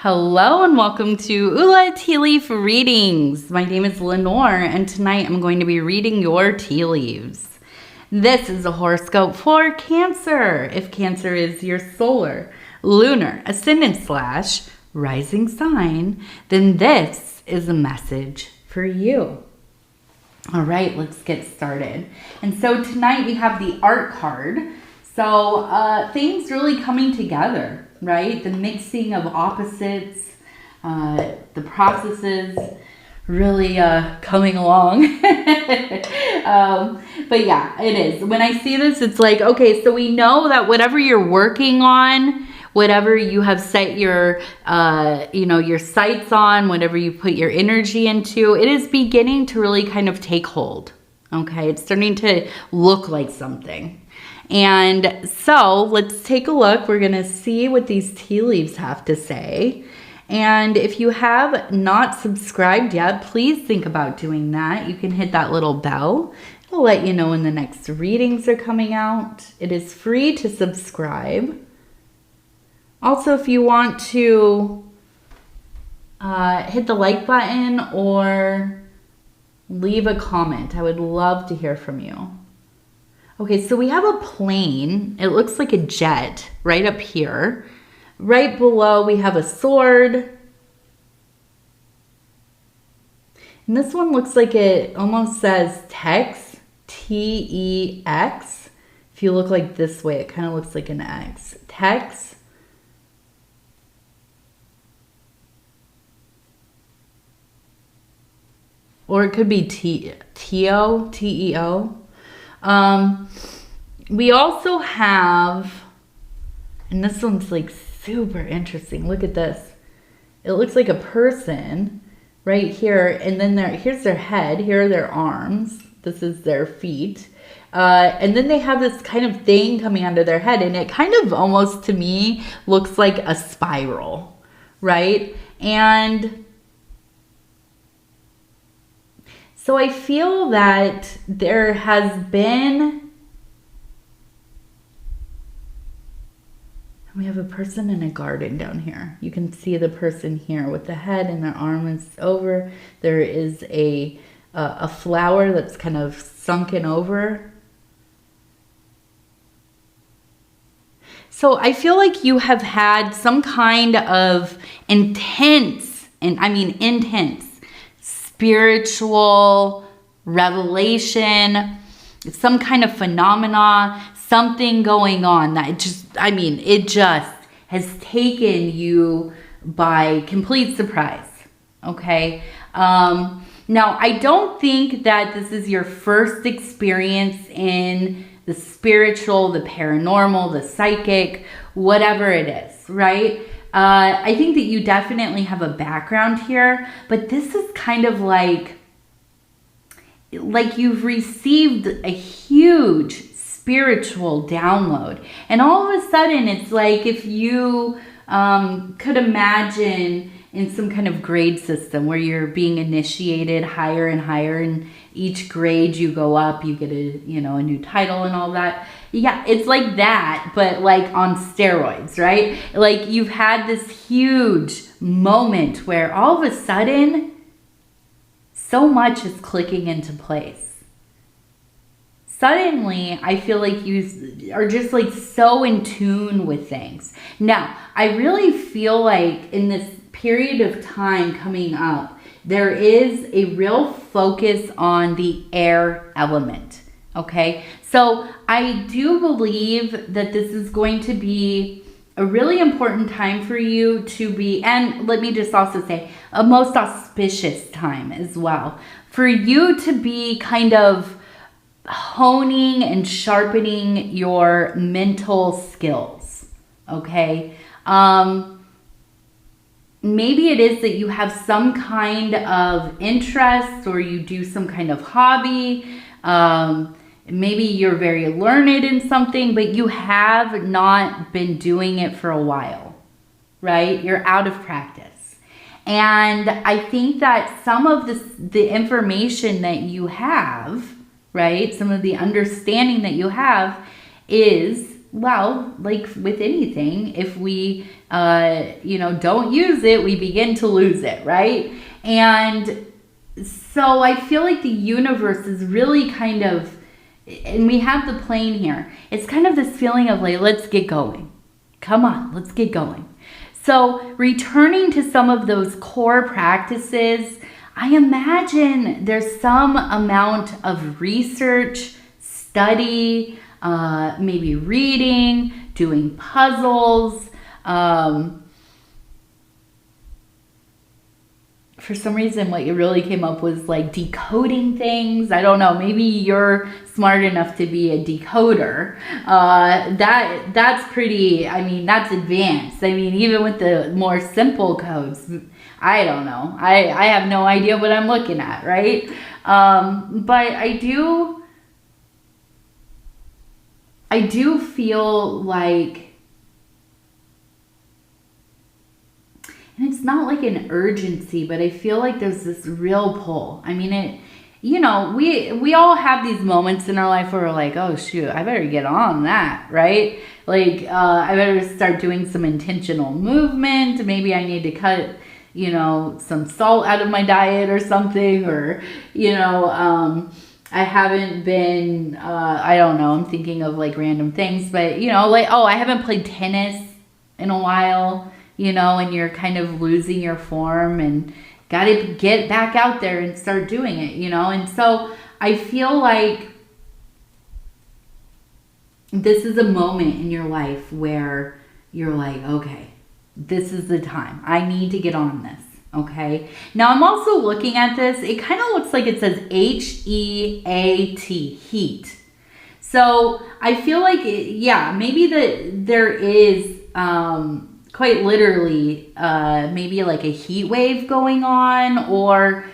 Hello and welcome to Ula Tea Leaf Readings. My name is Lenor and tonight I'm going to be reading your tea leaves. This is a horoscope for Cancer. If Cancer is your solar, lunar, ascendant / rising sign, then this is a message for you. All right, let's get started. And so tonight we have the art card. So things really coming together, right? The mixing of opposites, the processes really coming along. But yeah, it is. When I see this, it's like, okay, so we know that whatever you're working on, whatever you have set your, your sights on, whatever you put your energy into, it is beginning to really kind of take hold. Okay, it's starting to look like something. And so let's take a look. We're going to see what these tea leaves have to say. And if you have not subscribed yet, please think about doing that. You can hit that little bell. It'll let you know when the next readings are coming out. It is free to subscribe. Also, if you want to hit the like button or leave a comment, I would love to hear from you. Okay, so we have a plane. It looks like a jet right up here. Right below, we have a sword. And this one looks like it almost says Tex, T-E-X. If you look like this way, it kind of looks like an X. Tex. Or it could be T-O, T-E-O. We also have, and this one's like super interesting. Look at this. It looks like a person right here. And then here's their head. Here are their arms. This is their feet. And then they have this kind of thing coming under their head. And it kind of almost to me looks like a spiral, right? And so I feel that there has been, we have a person in a garden down here. You can see the person here with the head and their arm is over. There is a flower that's kind of sunken over. So I feel like you have had some kind of intense spiritual revelation, some kind of phenomena, something going on that it just has taken you by complete surprise. Okay. Now I don't think that this is your first experience in the spiritual, the paranormal, the psychic, whatever it is, right? I think that you definitely have a background here, but this is kind of like you've received a huge spiritual download. And all of a sudden, it's like if you could imagine in some kind of grade system where you're being initiated higher and higher, and each grade you go up, you get a new title and all that. Yeah, it's like that, but like on steroids, right? Like you've had this huge moment where all of a sudden so much is clicking into place. Suddenly, I feel like you are just like so in tune with things. Now, I really feel like in this period of time coming up, there is a real focus on the air element. Okay, so I do believe that this is going to be a really important time for you to be, and let me just also say, a most auspicious time as well, for you to be kind of honing and sharpening your mental skills. Okay, maybe it is that you have some kind of interest or you do some kind of hobby. Maybe you're very learned in something, but you have not been doing it for a while, right? You're out of practice. And I think that some of the information that you have, right, some of the understanding that you have is well, like with anything, if we, don't use it, we begin to lose it, right? And so I feel like the universe is really kind of, and we have the plane here. It's kind of this feeling of like, let's get going. Come on, let's get going. So returning to some of those core practices, I imagine there's some amount of research, study, maybe reading, doing puzzles. For some reason, what you really came up was like decoding things. I don't know. Maybe you're smart enough to be a decoder. That's pretty. I mean, that's advanced. I mean, even with the more simple codes, I don't know. I have no idea what I'm looking at, right? But I do feel like. And it's not like an urgency, but I feel like there's this real pull. I mean, we all have these moments in our life where we're like, oh shoot, I better get on that, right? Like, I better start doing some intentional movement. Maybe I need to cut, some salt out of my diet or something, or, I haven't been, I don't know, I'm thinking of like random things, but, I haven't played tennis in a while. And you're kind of losing your form and got to get back out there and start doing it, And so I feel like this is a moment in your life where you're like, okay, this is the time. I need to get on this, okay? Now, I'm also looking at this. It kind of looks like it says H-E-A-T, heat. So I feel like, maybe there is... quite literally, maybe like a heat wave going on, or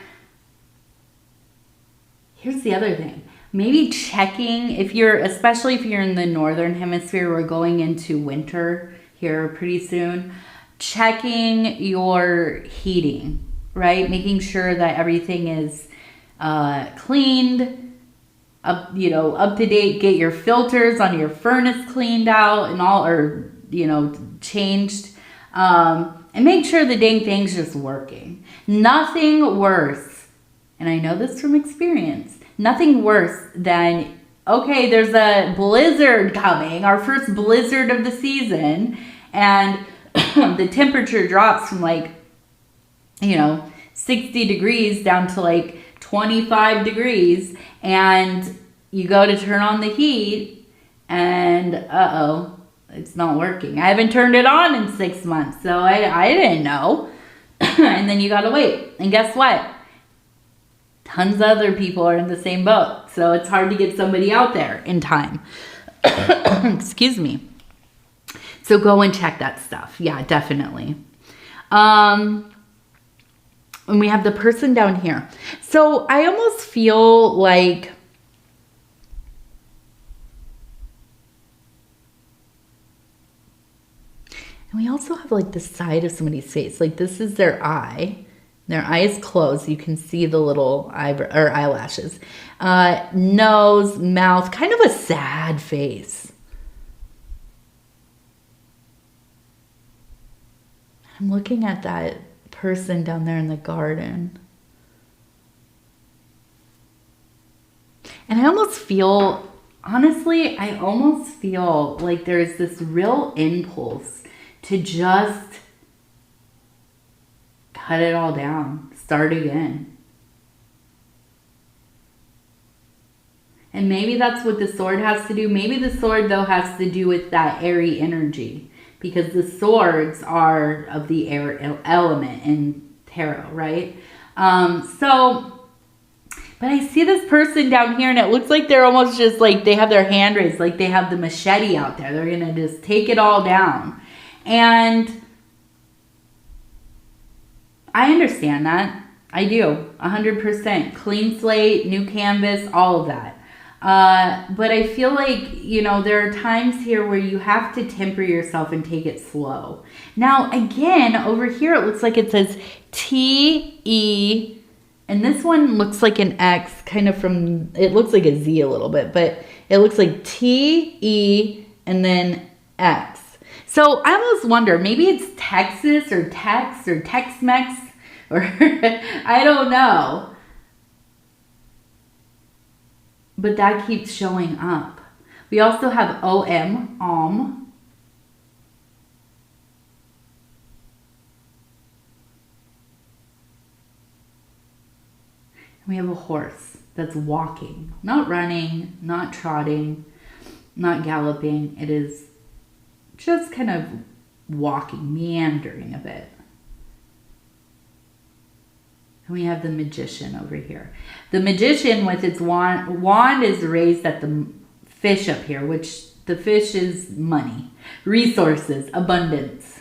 here's the other thing. Maybe checking especially if you're in the northern hemisphere, we're going into winter here pretty soon, checking your heating, right? Making sure that everything is cleaned, up to date, get your filters on your furnace cleaned out and all, or changed, and make sure the dang thing's just working. Nothing worse, and I know this from experience, nothing worse than, okay, there's a blizzard coming, our first blizzard of the season, and the temperature drops from 60 degrees down to 25 degrees, and you go to turn on the heat, and it's not working. I haven't turned it on in 6 months, so I didn't know. And then you gotta wait. And guess what? Tons of other people are in the same boat, so it's hard to get somebody out there in time. Excuse me. So go and check that stuff. Yeah, definitely. And we have the person down here. So I almost feel like... And we also have the side of somebody's face. This is their eye. Their eye is closed. You can see the little eyelashes. Nose, mouth, kind of a sad face. I'm looking at that person down there in the garden. And I almost feel, honestly, like there's this real impulse to just cut it all down, start again. And maybe that's what the sword has to do. Maybe the sword, though, has to do with that airy energy, because the swords are of the air element in tarot, right? But I see this person down here, and it looks like they're almost just they have their hand raised, like they have the machete out there. They're going to just take it all down. And I understand that. I do. 100%. Clean slate, new canvas, all of that. But I feel like, there are times here where you have to temper yourself and take it slow. Now, again, over here, it looks like it says T-E, and this one looks like an X, kind of it looks like a Z a little bit, but it looks like T-E-S-U-L-A. and then X. So I almost wonder, maybe it's Texas or Tex or Tex-Mex or I don't know. But that keeps showing up. We also have OM, OM. We have a horse that's walking, not running, not trotting, not galloping. It is just kind of walking, meandering a bit. And we have the magician over here. The magician with its wand is raised at the fish up here, which the fish is money, resources, abundance.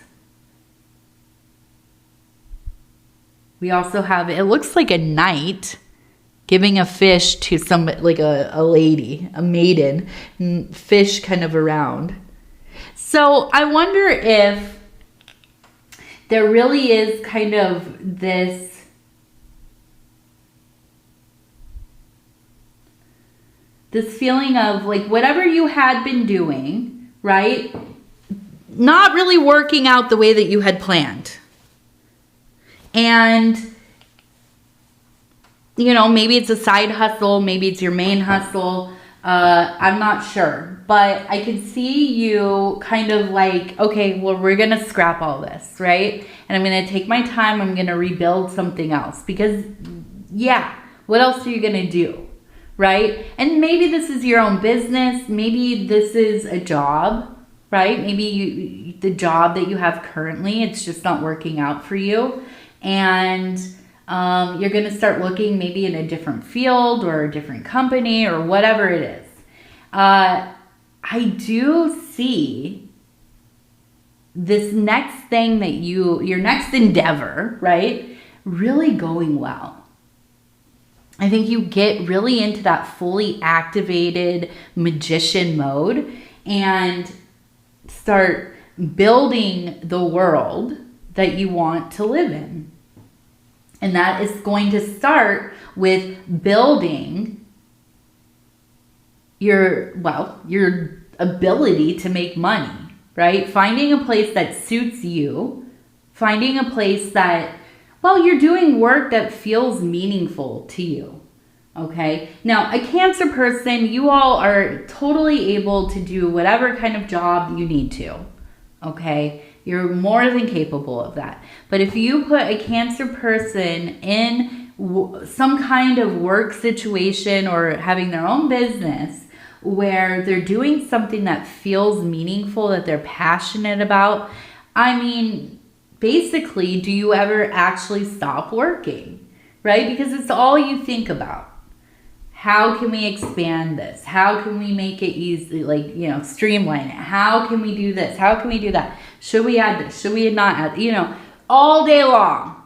We also have, it looks like a knight giving a fish to somebody, like a lady, a maiden, and fish kind of around. So I wonder if there really is kind of this feeling of like whatever you had been doing, right? Not really working out the way that you had planned. And, you know, maybe it's a side hustle, maybe it's your main hustle. I'm not sure, but I can see you kind of like, okay, well, we're going to scrap all this, right? And I'm going to take my time. I'm going to rebuild something else because, yeah, what else are you going to do, right? And maybe this is your own business. Maybe this is a job, right? Maybe the job that you have currently, it's just not working out for you. And you're going to start looking maybe in a different field or a different company or whatever it is. I do see this next thing that your next endeavor, right, really going well. I think you get really into that fully activated magician mode and start building the world that you want to live in. And that is going to start with building your ability to make money, right? Finding a place that suits you, finding a place that, well, you're doing work that feels meaningful to you, okay? Now, a Cancer person, you all are totally able to do whatever kind of job you need to, okay? You're more than capable of that. But if you put a Cancer person in some kind of work situation or having their own business where they're doing something that feels meaningful, that they're passionate about, I mean, basically, do you ever actually stop working, right? Because it's all you think about. How can we expand this? How can we make it easy, like, you know, streamline it? How can we do this? How can we do that? Should we add this? Should we not add, you know, all day long,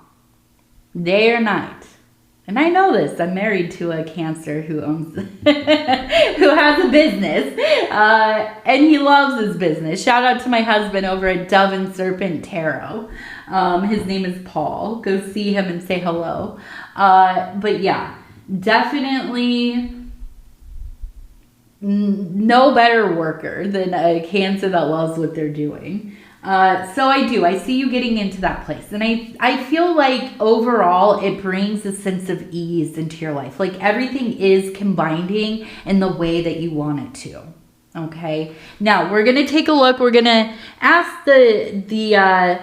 day or night. And I know this. I'm married to a Cancer who owns, who has a business, and he loves his business. Shout out to my husband over at Dove and Serpent Tarot. His name is Paul. Go see him and say hello. But yeah, definitely no better worker than a Cancer that loves what they're doing. So I see you getting into that place. And I feel like overall it brings a sense of ease into your life. Like everything is combining in the way that you want it to. Okay. Now we're going to take a look. We're going to ask the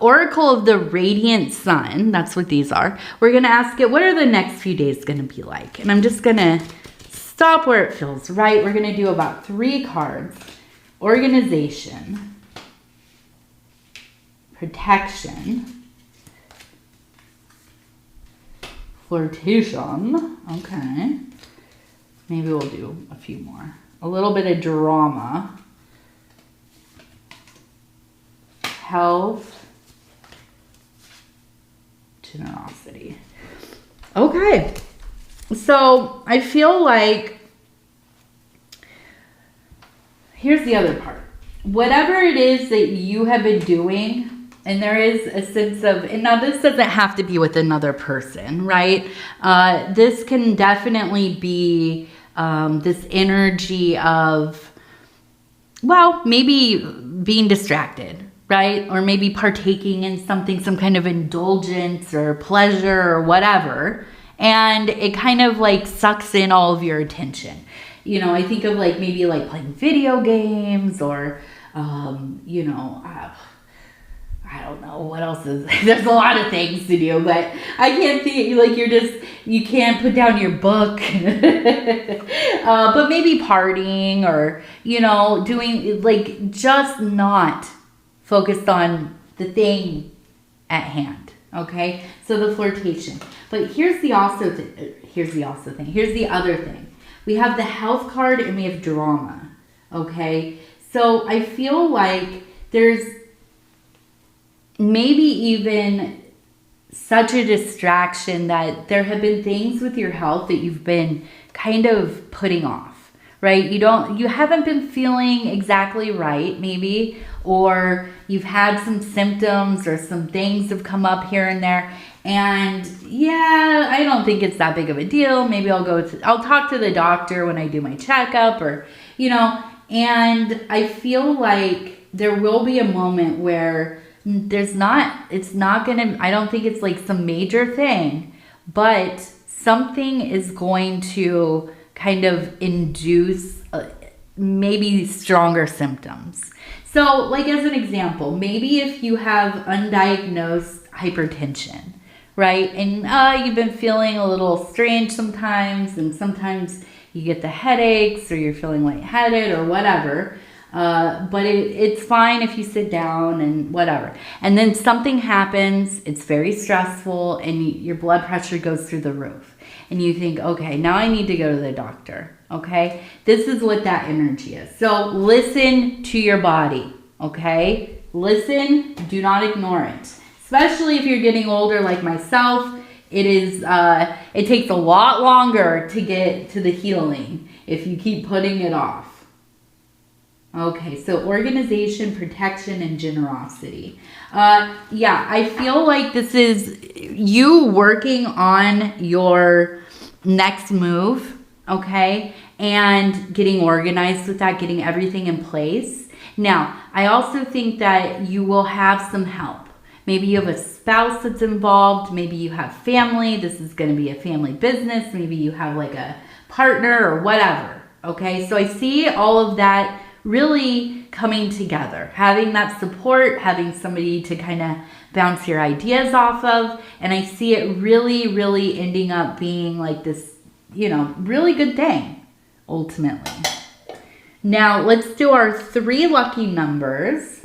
Oracle of the Radiant Sun. That's what these are. We're going to ask it, what are the next few days going to be like? And I'm just going to stop where it feels right. We're going to do about 3 cards. Organization. Protection, flirtation, okay, maybe we'll do a few more, a little bit of drama, health, generosity. Okay, so I feel like, here's the other part. Whatever it is that you have been doing, and there is a sense of, and now this doesn't have to be with another person, right? This can definitely be this energy of well, maybe being distracted, right? Or maybe partaking in something, some kind of indulgence or pleasure or whatever. And it kind of like sucks in all of your attention. You know, I think of like maybe like playing video games or, you know, I don't know what else is, there's a lot of things to do, but I can't think, like you can't put down your book, but maybe partying or, you know, doing like just not focused on the thing at hand. Okay. So the flirtation, but here's the other thing. We have the health card and we have drama. Okay. So I feel like there's maybe even such a distraction that there have been things with your health that you've been kind of putting off, right? You haven't been feeling exactly right, maybe, or you've had some symptoms or some things have come up here and there. And yeah, I don't think it's that big of a deal. Maybe I'll talk to the doctor when I do my checkup or, you know, and I feel like there will be a moment where I don't think it's like some major thing, but something is going to kind of induce maybe stronger symptoms. So like as an example, maybe if you have undiagnosed hypertension, right? And you've been feeling a little strange sometimes, and sometimes you get the headaches or you're feeling lightheaded or whatever. But it's fine if you sit down and whatever. And then something happens, it's very stressful, and your blood pressure goes through the roof. And you think, okay, now I need to go to the doctor, okay? This is what that energy is. So listen to your body, okay? Listen, do not ignore it. Especially if you're getting older like myself, it takes a lot longer to get to the healing if you keep putting it off. Okay, so organization, protection, and generosity. Yeah, I feel like this is you working on your next move, okay? And getting organized with that, getting everything in place. Now, I also think that you will have some help. Maybe you have a spouse that's involved. Maybe you have family. This is going to be a family business. Maybe you have like a partner or whatever, okay? So I see all of that really coming together, having that support, having somebody to kind of bounce your ideas off of. And I see it really, really ending up being like this, you know, really good thing, ultimately. Now, let's do our 3 lucky numbers.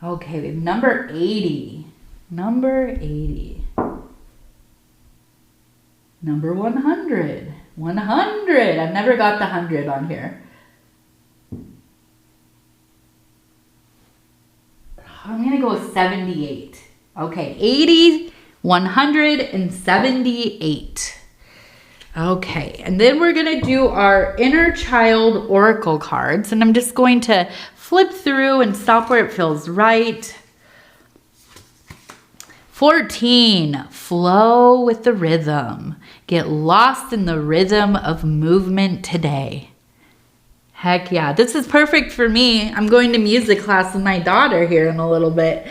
Okay, we have number 80. Number 80. Number 100. 100. I've never got the 100 on here. I'm going to go with 78. Okay, 80, 178. Okay, and then we're going to do our inner child oracle cards. And I'm just going to flip through and stop where it feels right. 14, flow with the rhythm. Get lost in the rhythm of movement today. Heck yeah, this is perfect for me. I'm going to music class with my daughter here in a little bit.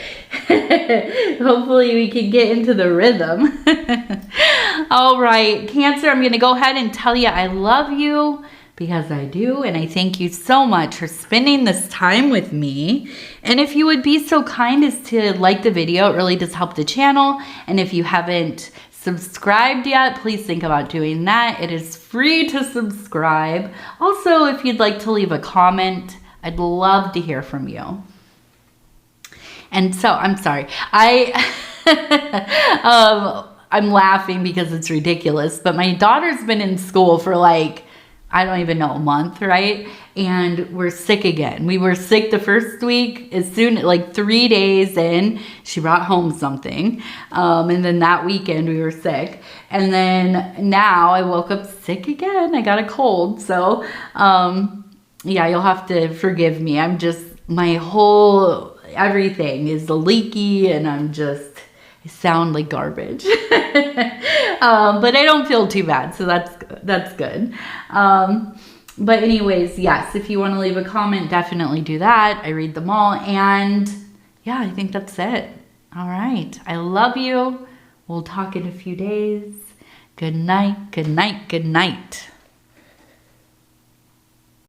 Hopefully we can get into the rhythm. All right, Cancer, I'm going to go ahead and tell you I love you because I do. And I thank you so much for spending this time with me. And if you would be so kind as to like the video, it really does help the channel. And if you haven't subscribed yet, please think about doing that. It is free to subscribe. Also, if you'd like to leave a comment, I'd love to hear from you. And so, I'm sorry. I'm laughing because it's ridiculous, but my daughter's been in school for like, I don't even know, a month, right? And we're sick again. We were sick the first week. As soon, like 3 days in, she brought home something. And then that weekend we were sick. And then now I woke up sick again. I got a cold. So, yeah, you'll have to forgive me. I'm just, my whole, everything is leaky and I sound like garbage. But I don't feel too bad, so that's good. But anyways, yes, if you want to leave a comment, definitely do that. I read them all. And yeah, I think that's it. All right. I love you. We'll talk in a few days. Good night, good night, good night.